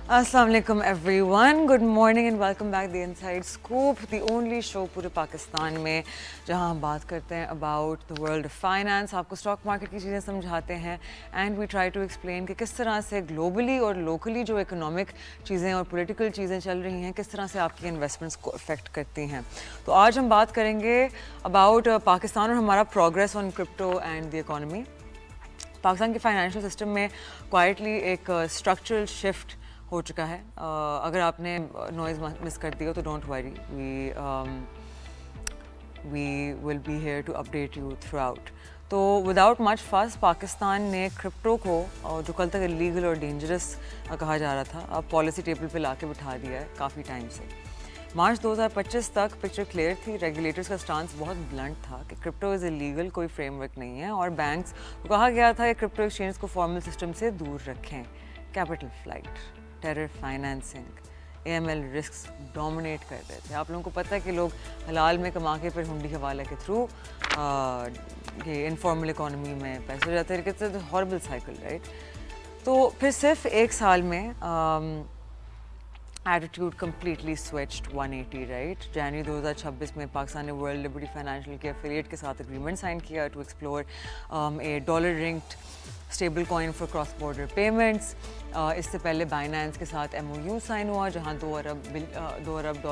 Assalamu alaikum everyone, good morning and welcome back the Inside Scoop, the only show पूरे पाकिस्तान में जहाँ हम बात करते हैं about the world of finance, आपको स्टॉक मार्केट की चीज़ें समझाते हैं and we try to explain कि किस तरह से globally और locally जो economic चीज़ें और political चीज़ें चल रही हैं किस तरह से आपकी investments को affect करती हैं. तो आज हम बात करेंगे about पाकिस्तान और हमारा progress on crypto and the economy. Pakistan के फाइनेंशियल सिस्टम में क्वाइटली एक स्ट्रक्चरल शिफ्ट हो चुका है. अगर आपने नॉइज़ मिस कर दिया तो don't worry, we will be here to update you throughout. तो विदाउट मच फस पाकिस्तान ने क्रिप्टो को जो कल तक इलीगल और डेंजरस कहा जा रहा था अब पॉलिसी टेबल पे ला के बिठा दिया है काफ़ी टाइम से. मार्च 2025 तक पिक्चर क्लियर थी. रेगुलेटर्स का स्टांस बहुत ब्लंट था कि क्रिप्टो इज़ इलीगल, कोई फ्रेमवर्क नहीं है और बैंक्स को कहा गया था कि क्रिप्टो एक्सचेंज को फॉर्मल सिस्टम से दूर रखें. Capital flight, terror financing, AML risks dominate कर रहे थे. आप लोगों को पता है कि लोग हलाल में कमा के फिर हुंडी हवाला के थ्रू ये इनफॉर्मल इकोनॉमी में पैसे जाते हैं. It's a horrible cycle, right? तो फिर सिर्फ एक साल में एटीट्यूड कम्प्लीटली स्विच्ड 180, राइट? जनवरी 2026 में पाकिस्तान ने वर्ल्ड लिबर्टी फाइनेंशियल के एफिलिएट के साथ एग्रीमेंट साइन किया to explore a dollar linked stable coin for cross border payments. इससे पहले बाइनेंस के साथ MOU साइन हुआ जहां $2 अरब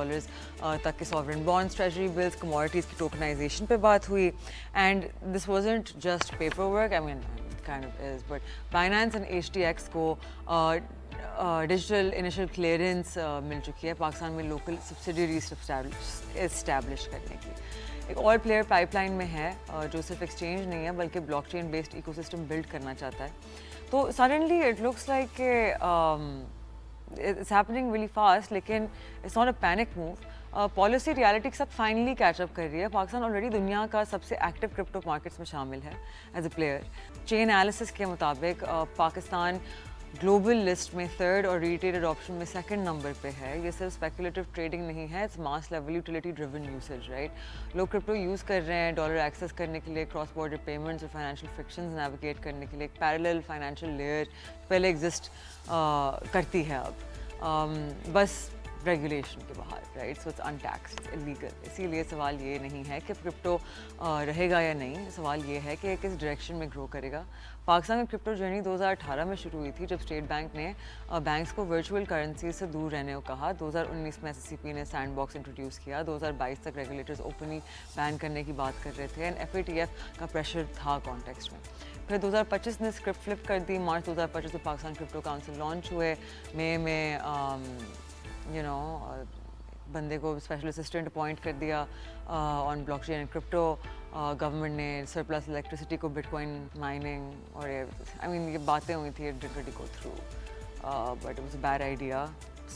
तक के sovereign bonds, treasury bills, commodities की टोकनाइजेशन पे बात हुई. And this wasn't just paper work, I mean kind of is, but Binance and HTX को डिजिटल इनिशियल क्लियरेंस मिल चुकी है पाकिस्तान में लोकल सब्सिडरीज इस्टेब्लिश करने की. एक और प्लेयर पाइपलाइन में है जो सिर्फ एक्सचेंज नहीं है बल्कि ब्लॉकचेन बेस्ड इकोसिस्टम बिल्ड करना चाहता है. तो suddenly it looks like it's happening really fast, लेकिन it's not a panic move. Policy reality के साथ फाइनली कैचअप कर रही है. पाकिस्तान ऑलरेडी दुनिया का सबसे एक्टिव क्रिप्टो मार्केट्स में शामिल है as a player. Chainalysis के मुताबिक पाकिस्तान ग्लोबल लिस्ट में थर्ड और रिटेल एडॉप्शन में सेकंड नंबर पे है. ये सिर्फ स्पेकुलेटिव ट्रेडिंग नहीं है, it's mass level utility driven usage, right? लोग क्रिप्टो यूज़ कर रहे हैं डॉलर एक्सेस करने के लिए, क्रॉस बॉर्डर पेमेंट्स और फाइनेंशियल फ्रिक्शंस नेविगेट करने के लिए. एक पैरेलल फाइनेंशियल लेयर पहले एग्जिस्ट करती है अब, बस रेगुलेशन के बाहर, right? So it's untaxed, illegal. इसीलिए सवाल ये नहीं है कि क्रिप्टो रहेगा या नहीं, सवाल ये है कि किस डायरेक्शन में ग्रो करेगा. पाकिस्तान में क्रिप्टो जर्नी 2018 में शुरू हुई थी जब स्टेट बैंक ने बैंक्स को वर्चुअल करेंसी से दूर रहने को कहा. 2019 में SSCP ने सैंडबॉक्स इंट्रोड्यूस किया. 2022 तक रेगुलेटर्स ओपनली बैन करने की बात कर रहे थे एंड FATF का प्रेशर था कॉन्टेक्स्ट में. फिर 2025 ने स्क्रिप्ट फ्लिप कर दी. मार्च 2025 में पाकिस्तान क्रिप्टो काउंसिल लॉन्च हुए. मई में बंदे को स्पेशल असिस्टेंट अपॉइंट कर दिया on blockchain and crypto. Government ने सरप्लस इलेक्ट्रिसिटी को बिटकॉइन माइनिंग और ये बातें हुई थी, it didn't go through, but it was a bad idea,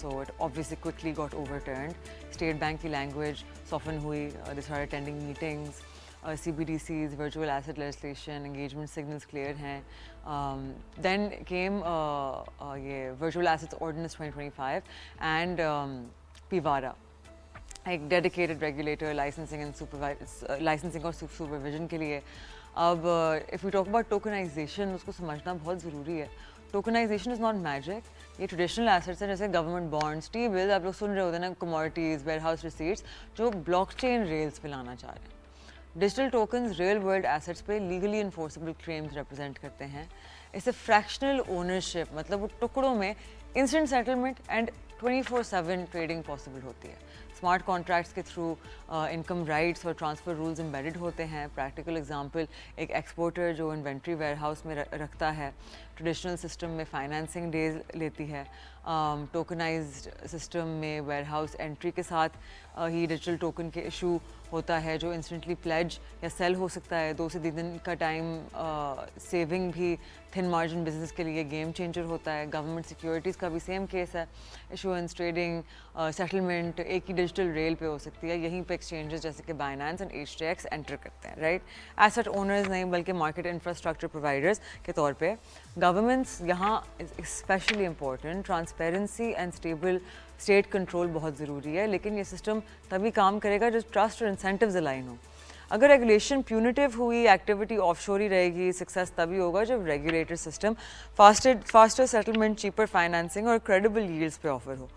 so it obviously quickly got ओवरटर्न्ड. State bank की लैंग्वेज सॉफन हुई, they started attending meetings. CBDCs, virtual asset legislation, engagement signals clear हैं. Then came ये Virtual Assets Ordinance 2025 and PIVARA, एक dedicated regulator licensing और supervision के लिए. अब if we talk about tokenization, उसको समझना बहुत ज़रूरी है. Tokenization is not magic. ये ट्रेडिशनल एसेट्स हैं जैसे गवर्नमेंट बॉन्ड्स, T-bills, आप लोग सुन रहे होते हैं ना, कमोडिटीज़, वेयरहाउस रिसीट्स जो ब्लॉकचेन रेल्स पे लाना चाह रहे हैं. Digital tokens real world assets पे लीगली इन्फोर्सेबल क्लेम्स रिप्रेजेंट करते हैं. इससे फ्रैक्शनल ओनरशिप, मतलब वो टुकड़ों में instant settlement and 24/7 trading possible होती है. स्मार्ट कॉन्ट्रैक्ट्स के थ्रू इनकम राइट्स और ट्रांसफ़र रूल्स एम्बेडेड होते हैं. प्रैक्टिकल एग्जांपल, एक एक्सपोर्टर जो इन्वेंट्री वेयरहाउस में रखता है ट्रेडिशनल सिस्टम में फाइनेंसिंग डेज लेती है. टोकनाइज्ड सिस्टम में वेयरहाउस एंट्री के साथ ही डिजिटल टोकन के इशू होता है जो इंस्टेंटली प्लेज या सेल हो सकता है. 2 से 3 दिन का टाइम सेविंग भी थिन मार्जिन बिजनेस के लिए गेम चेंजर होता है. गवर्नमेंट सिक्योरिटीज़ का भी सेम केस है. इशुएंस, ट्रेडिंग, सेटलमेंट एक ही डिजिटल रेल पे हो सकती है. यहीं पे एक्सचेंजेस जैसे कि बाइनेंस एंड HTX एंटर करते हैं, राइट? एसेट ओनर्स नहीं बल्कि मार्केट इंफ्रास्ट्रक्चर प्रोवाइडर्स के तौर पे. गवर्नमेंट्स यहाँ specially important. Transparency and stable state control बहुत ज़रूरी है, लेकिन ये सिस्टम तभी काम करेगा जब ट्रस्ट और इंसेंटिव्स अलाइन हो. अगर रेगुलेशन प्यूनिटिव हुई, एक्टिविटी ऑफशोर ही रहेगी, सक्सेस तभी होगा जब regulated system faster settlement, cheaper financing और क्रेडिबल यील्ड्स पे ऑफर हो।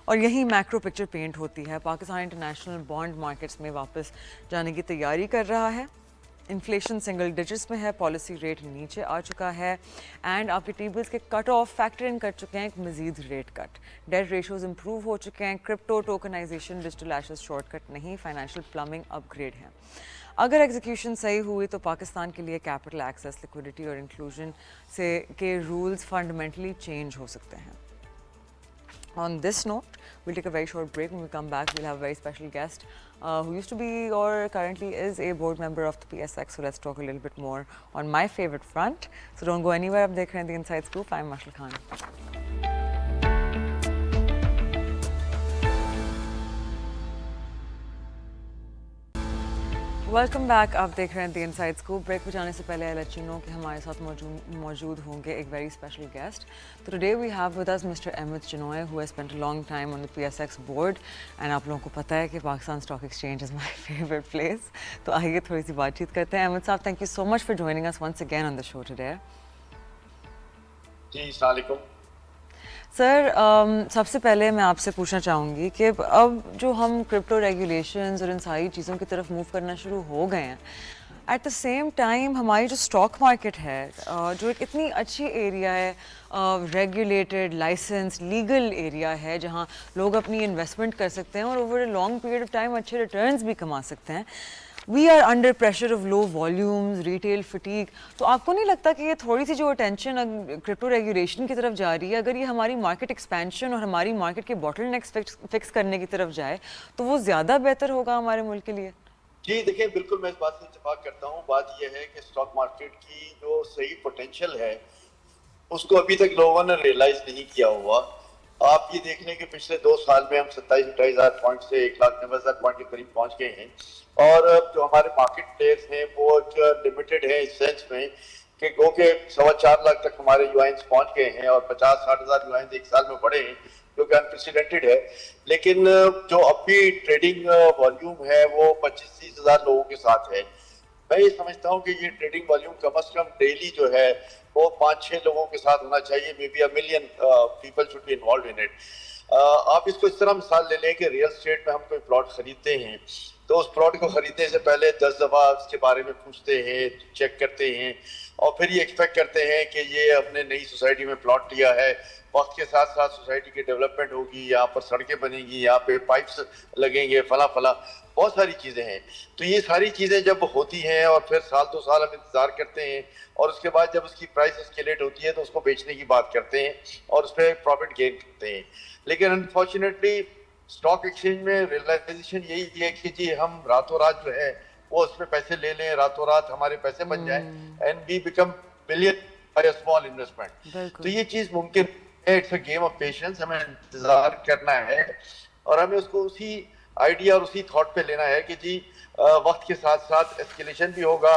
और यही मैक्रो पिक्चर पेंट होती है। पाकिस्तान इंटरनेशनल बॉन्ड मार्केट्स में वापस जाने की तैयारी कर रहा है, इन्फ्लेशन सिंगल डिजिट्स में है, पॉलिसी रेट नीचे आ चुका है एंड आपके टेबल्स के कट ऑफ फैक्टर इन कर चुके हैं एक मजीद rate cut, debt ratios improve हो चुके हैं, crypto tokenisation digital asset shortcut नहीं, फाइनेंशियल प्लम्बिंग अपग्रेड है। अगर एग्जीक्यूशन सही हुई तो पाकिस्तान के लिए कैपिटल एक्सेस, लिक्विडिटी और इंक्लूजन से के रूल्स फंडामेंटली चेंज हो सकते हैं। On this note, we'll take a very short break. When we come back, we'll have a very special guest who used to be or currently is a board member of the PSX. So let's talk a little bit more on my favorite front. So don't go anywhere. Ab dekh rahe hain The Inside Scoop. I'm Mashal Khan. Welcome back. आप देख रहे हैं the inside scoop. Break पे जाने से पहले I let you know कि हमारे साथ मौजूद होंगे एक वेरी स्पेशल गेस्ट। तो today we have with us mister Ahmed Chinoy who has spent a long time on the PSX board and आप लोगों को पता है कि Pakistan stock exchange is my favourite place. तो आइए थोड़ी सी बातचीत करते हैं। अहमद साहब, thank you so much for joining us once again on the show today. जी, अस्सलाम वालेकुम। सर, सबसे पहले मैं आपसे पूछना चाहूँगी कि अब जो हम क्रिप्टो रेगुलेशंस और इन सारी चीज़ों की तरफ मूव करना शुरू हो गए हैं, एट द सेम टाइम हमारी जो स्टॉक मार्केट है, जो एक इतनी अच्छी एरिया है, रेगुलेटेड, लाइसेंस, लीगल एरिया है जहाँ लोग अपनी इन्वेस्टमेंट कर सकते हैं और over a long period of time अच्छे रिटर्न्स भी कमा सकते हैं, we are under pressure of low volumes, retail fatigue. तो आपको नहीं लगता कि ये थोड़ी सी जो अटेंशन क्रिप्टो रेगुलेशन की तरफ जा रही है, अगर ये हमारी मार्केट एक्सपेंशन और हमारी मार्केट के बॉटलनेक्स फिक्स करने की तरफ जाए तो वो ज़्यादा बेहतर होगा हमारे मुल्क के लिए? जी देखिए, बिल्कुल मैं इस बात से इत्तेफाक करता हूँ। बात यह है कि स्टॉक मार्केट की जो सही पोटेंशियल है उसको अभी तक लोगों ने रियलाइज नहीं किया हुआ। आप ये देख लें कि पिछले 2 साल में हम 27-28 हज़ार पॉइंट से 1,90,000 पॉइंट के करीब पहुंच गए हैं। और जो हमारे मार्केट प्लेयर्स हैं वो एक लिमिटेड है इस सेंस में कि गो के 4.25 लाख तक हमारे यूआईन्स पहुंच गए हैं और 50-60 हज़ार यूआईन्स एक साल में बढ़े हैं, जो कि अनप्रेसिडेंटेड है। लेकिन जो अब भी ट्रेडिंग वॉल्यूम है वो 25-30 हज़ार लोगों के साथ है। मैं ये समझता हूँ कि ये ट्रेडिंग वॉल्यूम कम से कम डेली जो है वो 5-6 लोगों के साथ होना चाहिए। May be 1 million people should be involve in it. आप इसको इस तरह मिसाल ले लें कि रियल स्टेट में हम कोई प्लॉट खरीदते हैं तो उस प्लॉट को खरीदने से पहले 10 दफ़ा उसके बारे में पूछते हैं, चेक करते हैं और फिर ये एक्सपेक्ट करते हैं कि ये हमने नई सोसाइटी में प्लॉट लिया है, वक्त के साथ साथ सोसाइटी की डेवलपमेंट होगी, यहाँ पर सड़कें बनेंगी, यहाँ पे पाइप्स लगेंगे, फला फला बहुत सारी चीज़ें हैं। तो ये सारी चीज़ें जब होती हैं और फिर साल 2 साल हम इंतज़ार करते हैं और उसके बाद जब उसकी प्राइस एस्केलेट होती है तो उसको बेचने की बात करते हैं और उस पर प्रॉफिट गेन करते हैं। लेकिन अनफॉर्चुनेटली स्टॉक एक्सचेंज में रियलाइजेशन यही है कि जी हम रातों रात जो है वो उसमें पैसे ले लें, रातों रात हमारे पैसे बन जाएं and we become billion by a small investment. तो ये चीज़ मुमकिन है। It's a game of patience. हमें इंतजार करना है और हमें उसको उसी आइडिया और उसी थॉट पे लेना है कि जी वक्त के साथ साथ एस्केलेशन भी होगा,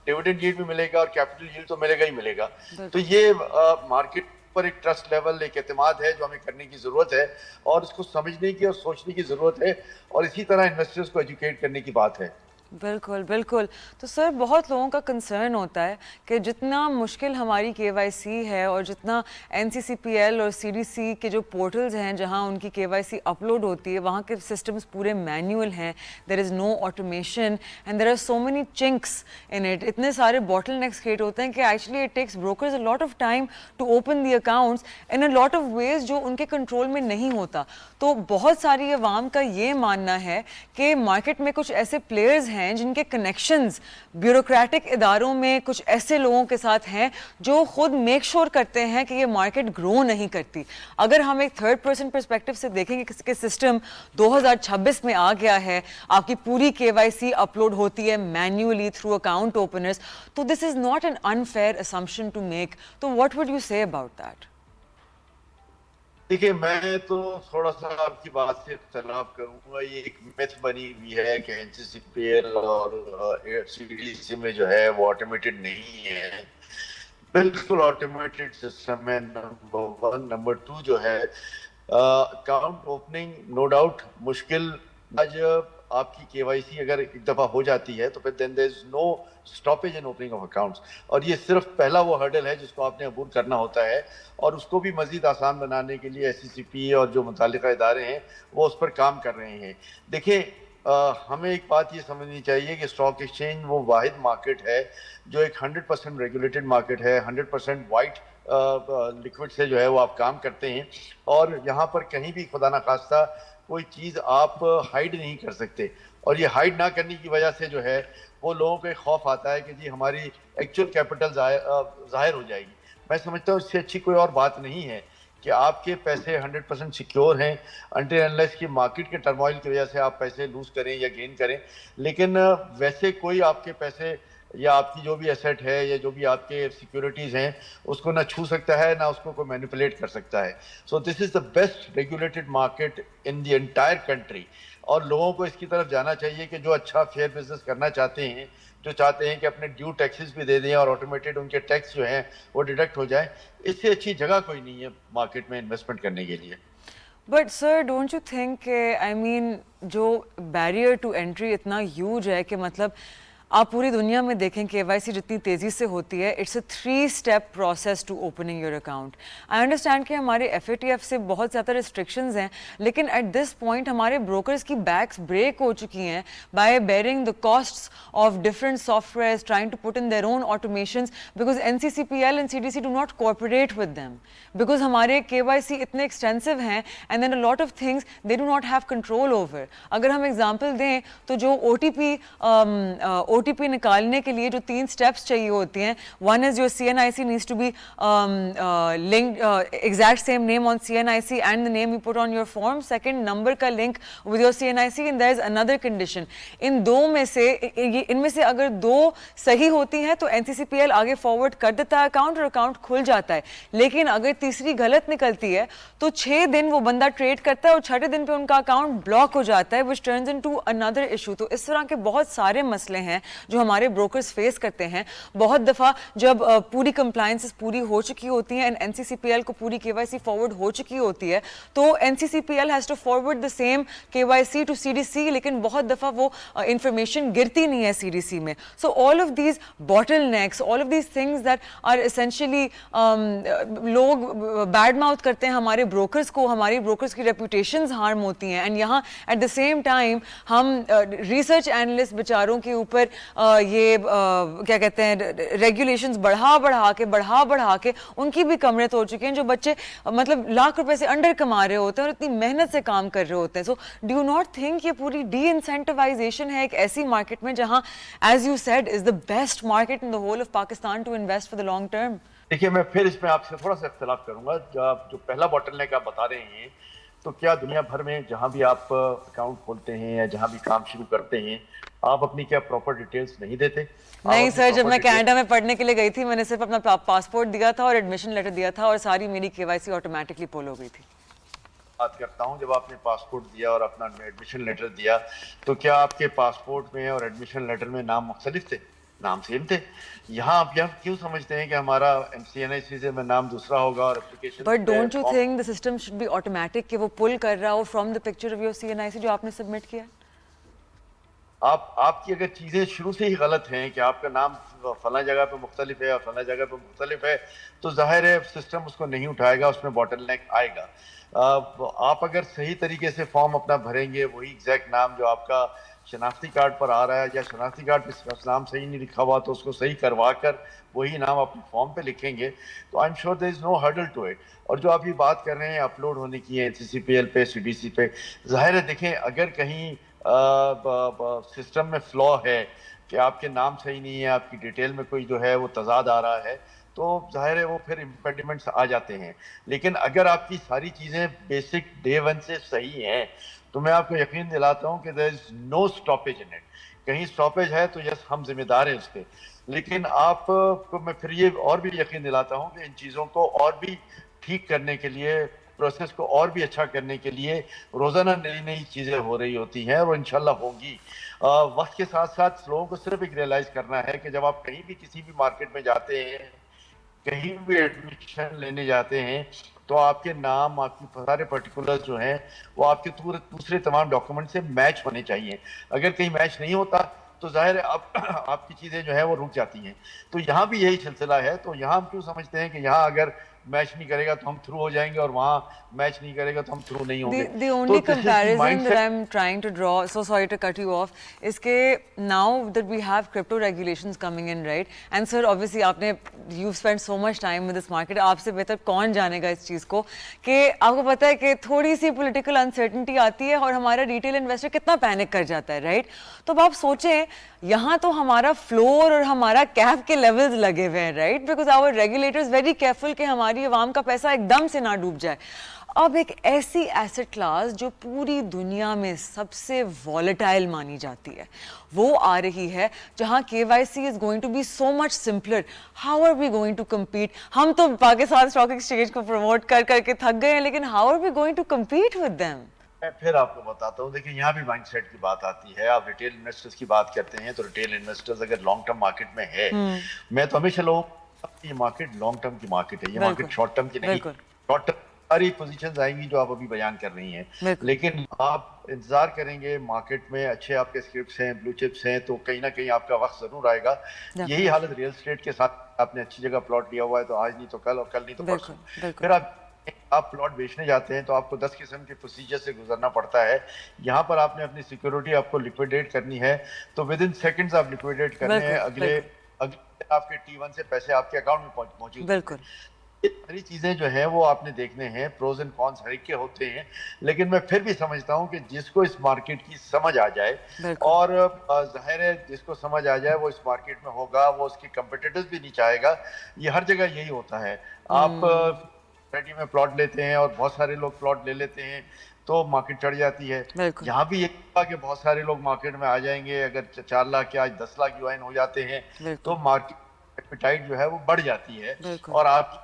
डिविडेंड यील्ड भी मिलेगा और कैपिटल यील्ड तो मिलेगा ही मिलेगा। तो ये मार्केट पर एक ट्रस्ट लेवल, एक एतमाद है जो हमें करने की ज़रूरत है और इसको समझने की और सोचने की ज़रूरत है और इसी तरह इन्वेस्टर्स को एजुकेट करने की बात है। बिल्कुल बिल्कुल। तो सर, बहुत लोगों का कंसर्न होता है कि जितना मुश्किल हमारी KYC है और जितना NCCPL और CDC के जो पोर्टल्स हैं जहां उनकी KYC अपलोड होती है, वहां के सिस्टम्स पूरे मैनुअल हैं, there is no automation and there are so many chinks in it, इतने सारे बॉटलनेक्स क्रिएट होते हैं कि actually it takes brokers a lot of time to open the accounts in a lot of ways जो उनके control में नहीं होता। तो बहुत सारी अवाम का ये मानना है कि मार्केट में कुछ ऐसे प्लेयर्स हैं जिनके कनेक्शंस ब्यूरोक्रेटिक इदारों में कुछ ऐसे लोगों के साथ हैं जो खुद मेक श्योर करते हैं कि ये मार्केट ग्रो नहीं करती। अगर हम एक थर्ड पर्सन पर्सपेक्टिव से देखेंगे कि सिस्टम 2026 में आ गया है, आपकी पूरी KYC अपलोड होती है मैन्युअली थ्रू अकाउंट ओपनर्स, तो this is not an unfair assumption to make. तो what would you say about that? देखिए, मैं तो थोड़ा सा आपकी बात से इख्तलाफ करूंगा। ये एक मिथ बनी हुई है कि NCCPL और CDC में जो है वो ऑटोमेटेड नहीं है। बिल्कुल ऑटोमेटेड सिस्टम है, नंबर 1। नंबर 2 जो है अकाउंट ओपनिंग नो डाउट मुश्किल। आज آپ کی KYC اگر ایک دفعہ ہو جاتی ہے تو پھر then there is no stoppage in opening of accounts. اور یہ صرف پہلا وہ ہرڈل ہے جس کو آپ نے عبور کرنا ہوتا ہے, اور اس کو بھی مزید آسان بنانے کے لیے SCCP اور جو متعلقہ ادارے ہیں وہ اس پر کام کر رہے ہیں. دیکھیں ہمیں ایک بات یہ سمجھنی چاہیے کہ اسٹاک ایکسچینج وہ واحد مارکیٹ ہے جو ایک 100% ریگولیٹڈ مارکیٹ ہے, 100% وائٹ لکوڈ سے جو ہے وہ آپ کام کرتے ہیں, اور یہاں پر کہیں بھی خدا نخواستہ کوئی چیز آپ ہائیڈ نہیں کر سکتے. اور یہ ہائیڈ نہ کرنے کی وجہ سے جو ہے وہ لوگوں کو ایک خوف آتا ہے کہ جی ہماری ایکچوئل کیپٹل ظاہر ہو جائے گی. میں سمجھتا ہوں اس سے اچھی کوئی اور بات نہیں ہے کہ آپ کے پیسے 100% سیکیور ہیں انٹل انلیس کی مارکیٹ کے ٹرموائل کی وجہ سے آپ پیسے لوز کریں یا گین کریں. لیکن ویسے کوئی آپ کے پیسے یا آپ کی جو بھی ایسٹ ہے یا جو بھی آپ کے سیکیورٹیز ہیں اس کو نہ چھو سکتا ہے نہ اس کو کوئی مینیپولیٹ کر سکتا ہے. So this is the best regulated market in the entire country, اور لوگوں کو اس کی طرف جانا چاہیے کہ جو اچھا فیئر بزنس کرنا چاہتے ہیں, جو چاہتے ہیں کہ اپنے ڈیو ٹیکسز بھی دے دیں اور آٹومیٹڈ ان کے ٹیکس جو ہیں وہ ڈیڈکٹ ہو جائیں, اس سے اچھی جگہ کوئی نہیں ہے مارکیٹ میں انویسٹمنٹ کرنے کے لیے. But sir don't you think کہ آئی مین جو بیریئر ٹو انٹری اتنا ہیوج ہے کہ مطلب آپ پوری دنیا میں دیکھیں KYC جتنی تیزی سے ہوتی ہے, it's a 3 step process to opening your account. I understand کہ ہمارے FATF سے بہت زیادہ ریسٹرکشنز ہیں, لیکن ایٹ دس پوائنٹ ہمارے بروکرز کی بیکس بریک ہو چکی ہیں by bearing the costs of different softwares trying to put in their own automations, because NCCPL and CDC do not cooperate with them, because ہمارے KYC اتنے extensive ہیں and then a lot of things they do not have control over. اگر ہم example دیں تو جو O T P نکالنے کے لیے جو 3 اسٹیپس چاہیے ہوتی ہیں, one is your CNIC needs to be linked exact same name on CNIC and the name you put on your form. Second, number کا link with your CNIC, and there is another condition. ان میں سے اگر 2 صحیح ہوتی ہیں تو NCCPL آگے forward کر دیتا ہے اکاؤنٹ اور اکاؤنٹ کھل جاتا ہے. لیکن اگر تیسری غلط نکلتی ہے تو 6 دن وہ بندہ ٹریڈ کرتا ہے اور 6ٹھے دن پہ ان کا اکاؤنٹ بلاک ہو جاتا ہے, which turns into another issue. تو اس طرح کے بہت سارے مسئلے ہیں جو ہمارے بروکرز فیس کرتے ہیں. بہت دفعہ جب پوری کمپلائنسز پوری ہو چکی ہوتی ہیں, NCCPL کو پوری KYC فارورڈ ہو چکی ہوتی ہے, تو NCCPL has to forward the same KYC to CDC, لیکن بہت دفعہ وہ انفارمیشن گرتی نہیں ہے CDC میں. So all of these bottlenecks, all of these things that are essentially, لوگ بیڈ ماؤتھ کرتے ہیں ہمارے بروکرز کو, ہماری بروکرز کی ریپوٹیشنز ہارم ہوتی ہیں. اینڈ یہاں ایٹ دا سیم ٹائم ہم ریسرچ اینالسٹ بیچاروں کے اوپر یہ کیا کہتے ہیں ریگولیشنز بڑھا کے ان کی بھی کمریں توڑ چکے ہیں, جو بچے مطلب لاکھ روپے سے انڈر کما رہے ہوتے ہیں اور اتنی محنت سے کام کر رہے ہوتے ہیں. So do you not think یہ پوری ڈی انسینٹیوائزیشن ہے ایک ایسی مارکیٹ میں جہاں as you said is the best market in the whole of Pakistan to invest for the long term? دیکھیے میں پھر اس میں آپ سے تھوڑا سا اختلاف کروں گا. جو پہلا باٹل نیک آپ بتا رہے ہیں, تو کیا دنیا بھر میں جہاں بھی آپ اکاؤنٹ کھولتے ہیں یا جہاں بھی کام شروع کرتے ہیں آپ اپنی کیا پراپر ڈیٹیلز نہیں دیتے؟ نہیں سر, جب میں کینیڈا میں پڑھنے کے لیے گئی تھی میں نے صرف اپنا پاسپورٹ دیا تھا اور ایڈمیشن لیٹر دیا تھا اور ساری میری KYC آٹومیٹکلی پول ہو گئی تھی. بات کرتا ہوں, جب آپ نے پاسپورٹ دیا اور اپنا ایڈمیشن لیٹر دیا تو کیا آپ کے پاسپورٹ میں اور ایڈمیشن لیٹر میں نام مختلف تھے؟ نام سیم تھے. یہاں آپ کیوں سمجھتے ہیں کہ ہمارا CNIC سے میں نام دوسرا ہوگا اور application? But don't you think the system should be automatic کہ وہ پل کر رہا ہو from the picture of your CNIC جو آپ نے سبمٹ کیا؟ آپ کی اگر چیزیں شروع سے ہی غلط ہیں کہ آپ کا نام فلاں جگہ پہ مختلف ہے اور فلاں جگہ پہ مختلف ہے, تو ظاہر ہے سسٹم اس کو نہیں اٹھائے گا, اس میں باٹل نیک آئے گا. آپ اگر صحیح طریقے سے فارم اپنا بھریں گے, وہی ایگزیکٹ نام جو آپ کا شناختی کارڈ پر آ رہا ہے, یا شناختی کارڈ پہ نام صحیح نہیں لکھا ہوا تو اس کو صحیح کروا کر وہی نام اپنے فارم پہ لکھیں گے, تو I'm sure there is no hurdle to it. اور جو آپ یہ بات کر رہے ہیں اپلوڈ ہونے کی ہے NCCPL پہ, CDC پہ, ظاہر ہے دیکھیں اگر کہیں سسٹم میں فلا ہے کہ آپ کے نام صحیح نہیں ہے, آپ کی ڈیٹیل میں کوئی جو ہے وہ تضاد آ رہا ہے, تو ظاہر ہے وہ پھر امپیڈیمنٹس آ جاتے ہیں. لیکن اگر آپ کی ساری چیزیں بیسک ڈے ون سے صحیح ہیں تو میں آپ کو یقین دلاتا ہوں کہ دیر is know stoppage in it. کہیں اسٹاپیج ہے تو یس ہم ذمہ دار ہیں اس کے, لیکن آپ کو میں پھر یہ اور بھی یقین دلاتا ہوں کہ ان چیزوں کو اور بھی ٹھیک کرنے کے لیے, پروسیس کو اور بھی اچھا کرنے کے لیے روزانہ نئی نئی چیزیں ہو رہی ہوتی ہیں, اور انشاءاللہ ہوں گی. وقت کے ساتھ ساتھ لوگوں کو صرف ایک ریئلائز کرنا ہے کہ جب آپ کہیں بھی کسی بھی مارکیٹ میں جاتے ہیں, کہیں بھی ایڈمیشن لینے جاتے ہیں, تو آپ کے نام آپ کی سارے پرٹیکولر جو ہیں وہ آپ کے دوسرے تمام ڈاکومنٹ سے میچ ہونے چاہیے. اگر کہیں میچ نہیں ہوتا تو ظاہر ہے آپ کی چیزیں جو ہیں وہ رک جاتی ہیں. تو یہاں بھی یہی سلسلہ ہے. تو یہاں ہم کیوں سمجھتے ہیں کہ یہاں اگر میچ نہیں کرے گا تو ہم تھرو ہو جائیں گے اور وہاں میچ نہیں کرے گا تو ہم تھرو نہیں ہوں گے. The تو only this is the mind comparison that set. I'm trying to draw, so sorry to cut you off, is کہ now that we have crypto regulations coming in, right? And sir, obviously you've spent so much time with this market. آپ سے بہتر کون جانے گا اس چیز کو کہ آپ کو پتا ہے کہ تھوڑی سی پولیٹیکل انسرٹنٹی آتی ہے اور ہمارا ریٹیل انویسٹر کتنا پینک کر جاتا ہے, رائٹ؟ تو اب آپ سوچیں یہاں تو ہمارا فلور اور ہمارا کیپ کے لیولز لگے ہوئے ہیں, right? Because our regulators very careful کہ ہماری عوام کا پیسہ ایک دم سے نہ ڈوب جائے. اب ایک ایسی ایسٹ کلاس جو پوری دنیا میں سب سے والیٹائل مانی جاتی ہے وہ آ رہی ہے جہاں KYC is going to be so much simpler. How are we going to compete? ہم تو پاکستان اسٹاک ایکسچینج کو پروموٹ کر کر کے تھک گئے ہیں, لیکن how are we going to compete with them? میں پھر آپ کو بتاتا ہوں. دیکھیں یہاں بھی مائنڈ سیٹ کی بات آتی ہے. آپ ریٹیل انویسٹرز کی بات کرتے ہیں تو ریٹیل انویسٹرز اگر لانگ ٹرم مارکیٹ میں ہے, میں تو ہمیشہ لوگوں یہ مارکیٹ لانگ ٹرم کی مارکیٹ ہے, یہ مارکیٹ شارٹ ٹرم کی نہیں. شارٹ ٹرم ساری پوزیشنز آئیں گی جو آپ ابھی بیان کر رہی ہیں, لیکن آپ انتظار کریں گے مارکیٹ میں اچھے آپ کے اسکرپٹس ہیں, بلو چپس ہیں, تو کہیں نہ کہیں آپ کا وقت ضرور آئے گا. یہی حالت ریئل اسٹیٹ کے ساتھ. آپ نے اچھی جگہ پلاٹ لیا ہوا ہے تو آج نہیں تو کل اور کل نہیں تو پرسوں. پھر آپ پلاٹ بیچنے جاتے ہیں تو آپ کو 10 قسم کے پروسیجر سے گزرنا پڑتا ہے. یہاں پر آپ نے اپنی سیکیورٹی آپ کو لیکویڈیٹ کرنی ہے تو ود ان سیکنڈز آپ لیکویڈیٹ کرنے ہیں. اگلے آپ کے T1 سے پیسے آپ کے اکاؤنٹ میں موجود ہیں. یہ ساری چیزیں جو ہیں وہ آپ نے دیکھنے ہیں. پروز اینڈ کونس ہر ایک کے ہوتے ہیں, لیکن میں پھر بھی سمجھتا ہوں کہ جس کو اس مارکیٹ کی سمجھ آ جائے, اور ظاہر ہے جس کو سمجھ آ جائے وہ اس مارکیٹ میں ہوگا, وہ اس کی کمپیٹیٹرز بھی نہیں چاہے گا. یہ ہر جگہ یہی ہوتا ہے. آپ میں پلاٹ لیتے ہیں اور بہت سارے لوگ پلاٹ لے لیتے ہیں تو مارکیٹ چڑھ جاتی ہے. یہاں بھی یہ ہوگا کہ بہت سارے لوگ مارکیٹ میں آ جائیں گے. اگر 4 لاکھ کے آج 10 لاکھ یوائن ہو جاتے ہیں تو مارکیٹ ایپیٹائٹ جو ہے وہ بڑھ جاتی ہے, اور آپ کی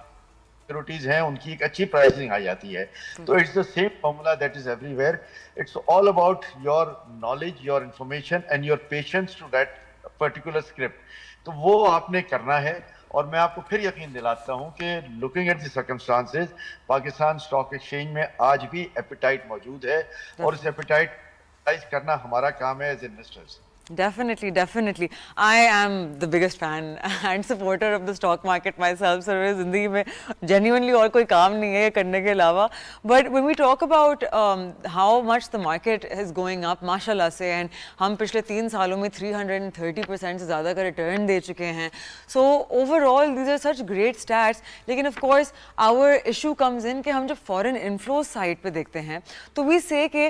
سیکیورٹیز ہیں ان کی ایک اچھی پرائسنگ آ جاتی ہے. تو it's the same formula that is everywhere. It's all about your knowledge, your information and your patience to that particular script. تو وہ آپ نے کرنا ہے. اور میں آپ کو پھر یقین دلاتا ہوں کہ looking at the circumstances, Pakistan stock exchange میں آج بھی ایپیٹائٹ موجود ہے, اور اس ایپیٹائٹ کرنا ہمارا کام ہے as investors. Definitely. I am the biggest fan and supporter of the stock market myself. So میری زندگی میں genuinely اور کوئی کام نہیں ہے یہ کرنے کے علاوہ. But when we talk about how much the market is going up, ماشاءاللہ سے, and ہم پچھلے 3 سالوں میں 330% سے زیادہ کا ریٹرن دے چکے ہیں. So overall these are such great stats. لیکن of course our issue comes in کہ ہم جب foreign inflow side پہ دیکھتے ہیں تو we say کہ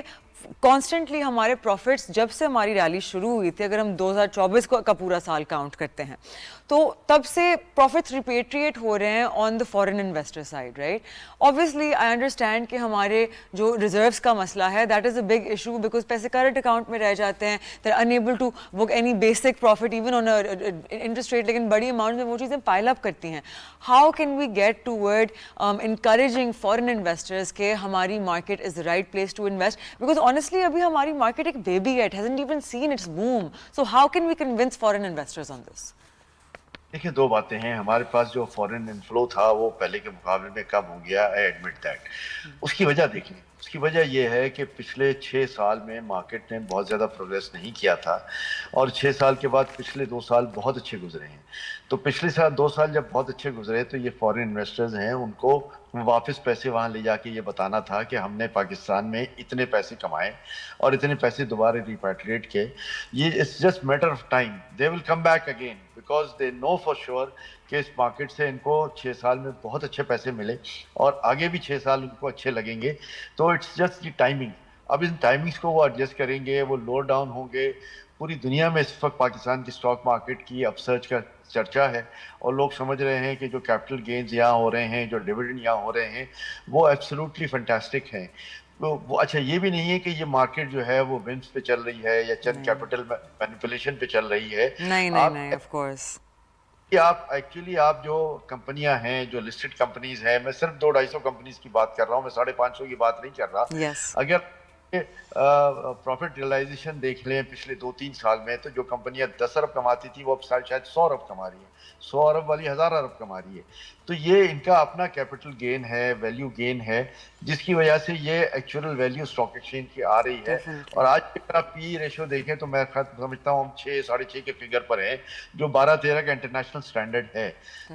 کانسٹنٹلی ہمارے پروفٹس جب سے ہماری ریلی شروع ہوئی تھی, اگر ہم 2024 کا پورا سال کاؤنٹ کرتے ہیں تو تب سے پروفٹس ریپیٹریٹ ہو رہے ہیں on the foreign investor side, right? Obviously I understand کہ ہمارے جو ریزروس کا مسئلہ ہے that is a big issue, because پیسے کرنٹ اکاؤنٹ میں رہ جاتے ہیں, they are unable to book any basic profit even on interest rate, لیکن بڑی اماؤنٹ میں وہ چیزیں پائل اپ کرتی ہیں. How can we get toward encouraging foreign investors کہ ہماری market is the right place to invest, because honestly ابھی ہماری مارکیٹ ایک بیبی ہے, it hasn't even seen its boom. So how can we convince foreign investors on this? دیکھیں 2 باتیں ہیں. ہمارے پاس جو فورن انفلو تھا وہ پہلے کے مقابلے میں کم ہو گیا, آئی ایڈمٹ دیٹ. اس کی وجہ دیکھیں, اس کی وجہ یہ ہے کہ پچھلے 6 سال میں مارکیٹ نے بہت زیادہ پروگریس نہیں کیا تھا, اور 6 سال کے بعد پچھلے 2 سال بہت اچھے گزرے ہیں. تو پچھلے 2 سال جب بہت اچھے گزرے تو یہ فورن انویسٹرز ہیں ان کو واپس پیسے وہاں لے جا کے یہ بتانا تھا کہ ہم نے پاکستان میں اتنے پیسے کمائے اور اتنے پیسے دوبارہ ریپیٹریٹ کیے. یہ it's just matter of time, they will come back again, because they know for sure کہ اس مارکیٹ سے ان کو 6 سال میں بہت اچھے پیسے ملے اور آگے بھی 6 سال ان کو اچھے لگیں گے. تو اٹس جسٹ دی ٹائمنگ. اب ان ٹائمنگس کو وہ ایڈجسٹ کریں گے, وہ لو ڈاؤن ہوں گے. پوری دنیا میں اس وقت پاکستان کی اسٹاک مارکیٹ کی اپ سرچ کا چرچا ہے, اور لوگ سمجھ رہے ہیں کہ جو کیپٹل گینز یہاں ہو رہے ہیں, جو ڈیویڈنڈ یہاں ہو رہے ہیں, وہ ایبسولوٹلی فنٹاسٹک ہیں. وہ اچھا یہ بھی نہیں ہے کہ یہ مارکیٹ جو ہے وہ ونس پہ چل رہی ہے یا چند کیپٹل مینیپولیشن پہ چل رہی ہے. نہیں آف کورس آپ ایکچولی آپ جو کمپنیاں ہیں, جو لسٹڈ کمپنیز ہیں, میں صرف 200-250 کمپنیز کی بات کر رہا ہوں, میں 550 کی بات نہیں کر رہا. اگر प्रॉफिट रियलाइजेशन देख लें पिछले 2-3 साल में, तो जो कंपनियां 10 अरब कमाती थी वो अब शायद 100 अरब कमा रही है, 100 अरब वाली 1000 अरब कमा रही है। तो ये इनका अपना कैपिटल गेन है, वैल्यू गेन है, जिसकी वजह से ये एक्चुअल वैल्यू स्टॉक एक्सचेंज की आ रही है। और आज की अगर आप पी रेशो देखें तो मैं समझता हूँ हम 6 साढ़े 6 के फिगर पर हैं, जो 12-13 का इंटरनेशनल स्टैंडर्ड है।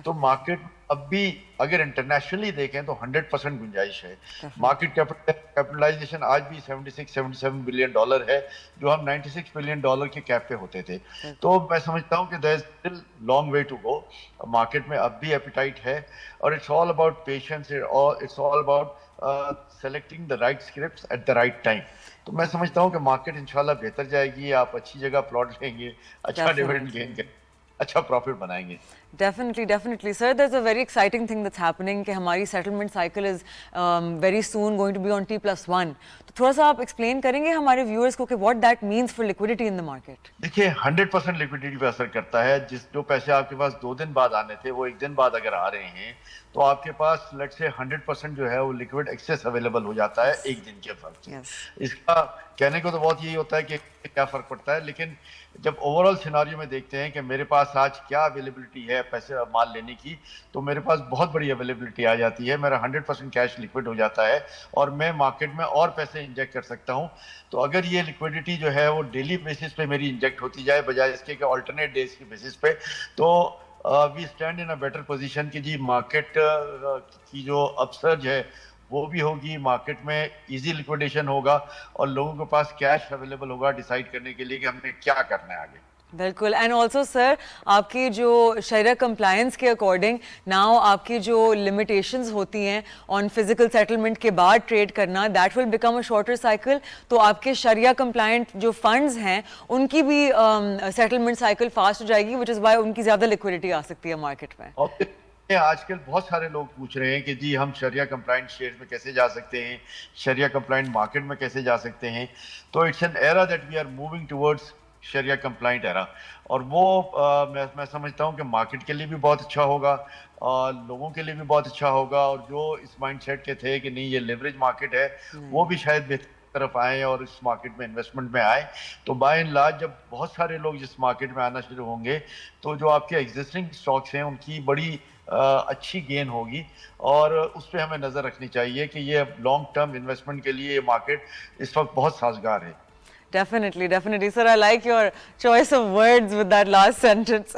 तो मार्केट अब भी अगर इंटरनेशनली देखें तो 100% गुंजाइश है। मार्केट कैपिटलाइजेशन आज भी 76-77 बिलियन डॉलर है, जो हम 96 बिलियन डॉलर के कैप पे होते थे। तो मैं समझता हूँ कि there is still long way to go. Market में अब भी एपिटाइट है, और it's all about patience, it's all about selecting the right scripts at the right time. तो मैं समझता हूँ कि मार्केट इंशाल्लाह बेहतर जाएगी, आप अच्छी जगह प्लॉट लेंगे, अच्छा डिविडेंड गेन करेंगे, अच्छा प्रॉफिट बनाएंगे। Definitely, sir. There's a very exciting thing that's happening कि हमारी settlement cycle is very soon going to be on T+1. तो थोड़ा सा आप explain करेंगे हमारे viewers को कि what that means for liquidity in the market. देखिए 100% लिक्विडिटी पे असर करता है। जो पैसे आपके पास 2 दिन बाद आने थे, वो 1 दिन बाद अगर आ रहे हैं, तो आपके पास लेट से 100% जो है वो लिक्विड एक्सेस अवेलेबल हो जाता है एक दिन के फर्क से। इसका कहने को तो बहुत यही होता है कि क्या फर्क पड़ता है, लेकिन जब ओवरऑल सिनारियो में देखते हैं कि मेरे पास आज क्या अवेलेबिलिटी है पैसे माल लेने की, तो मेरे पास बहुत बड़ी अवेलेबिलिटी आ जाती है। मेरा 100% कैश लिक्विड हो जाता है और मैं मार्केट में और पैसे इंजेक्ट कर सकता हूं। तो अगर ये लिक्विडिटी जो है वो डेली बेसिस पे मेरी इंजेक्ट होती जाए बजाय इसके कि अल्टरनेट डेज की बेसिस पे, तो we stand in a better position कि जी मार्केट की जो अपसर्ज है वो भी होगी, मार्केट में इजी लिक्विडेशन होगा और लोगों के पास कैश अवेलेबल होगा डिसाइड करने के लिए कि हमने क्या करना है आगे। बिल्कुल। एंड ऑल्सो सर, आपकी जो शरिया कंप्लायंस के अकॉर्डिंग नाउ आपकी जो लिमिटेशंस होती हैं ऑन फिजिकल सेटलमेंट के बाद ट्रेड करना, that will become a shorter cycle. तो आपके शरिया कंप्लायंट जो फंड्स हैं उनकी भी सेटलमेंट साइकिल फास्ट हो जाएगी, विच इज़ वाई उनकी ज़्यादा लिक्विडिटी आ सकती है मार्केट में। आजकल बहुत सारे लोग पूछ रहे हैं कि जी हम शरिया कंप्लाइंट शेयर्स में कैसे जा सकते हैं, शरिया कंप्लाइंट मार्केट में कैसे जा सकते हैं। तो it's an era that we are moving towards sharia compliant era, और वो मैं समझता हूँ कि मार्केट के लिए भी बहुत अच्छा होगा और लोगों के लिए भी बहुत अच्छा होगा, और जो इस माइंडसेट के थे कि नहीं ये लेवरेज मार्केट है, वो भी शायद बेहतर तरफ आए और इस मार्केट में इन्वेस्टमेंट में आए। तो बाय एंड लार्ज जब बहुत सारे लोग इस मार्केट में आना शुरू होंगे, तो जो आपके एग्जिस्टिंग स्टॉक्स हैं उनकी बड़ी अच्छी गेन होगी, और उस पर हमें नज़र रखनी चाहिए कि ये लॉन्ग टर्म इन्वेस्टमेंट के लिए ये मार्केट इस वक्त बहुत साजगार है। Definitely. Sir, I like your choice of words with that last sentence.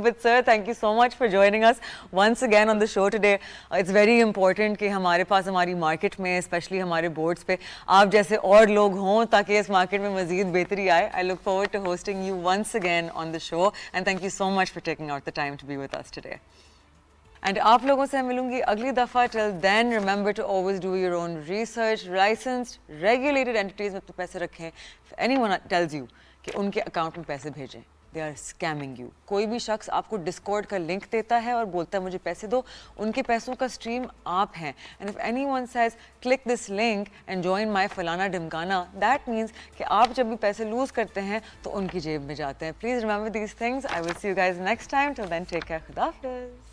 But sir, thank you so much for joining us once again on the show today. It's very important कि हमारे पास हमारी market में, specially हमारे boards पे, आप जैसे और लोग हों ताकि इस मार्केट में मज़ीद बेहतरी आए. I look forward to hosting you once again on the show, and thank you so much for taking out the time to be with us today. And आप लोगों से मिलूंगी अगली दफ़ा. Till then, remember to always do your own research. Licensed, regulated entities में अपने पैसे रखें. If anyone tells you कि उनके अकाउंट में पैसे भेजें, they are scamming you. कोई भी शख्स आपको डिस्कॉर्ड का लिंक देता है और बोलता है मुझे पैसे दो, उनके पैसों का स्ट्रीम आप हैं. And if anyone says click this link and join my फलाना ढिमकाना, that means कि आप जब भी पैसे लूज करते हैं तो उनकी जेब में जाते हैं. Please remember these things. I will see you guys next time. Till then, take care. खुदा हाफिज़.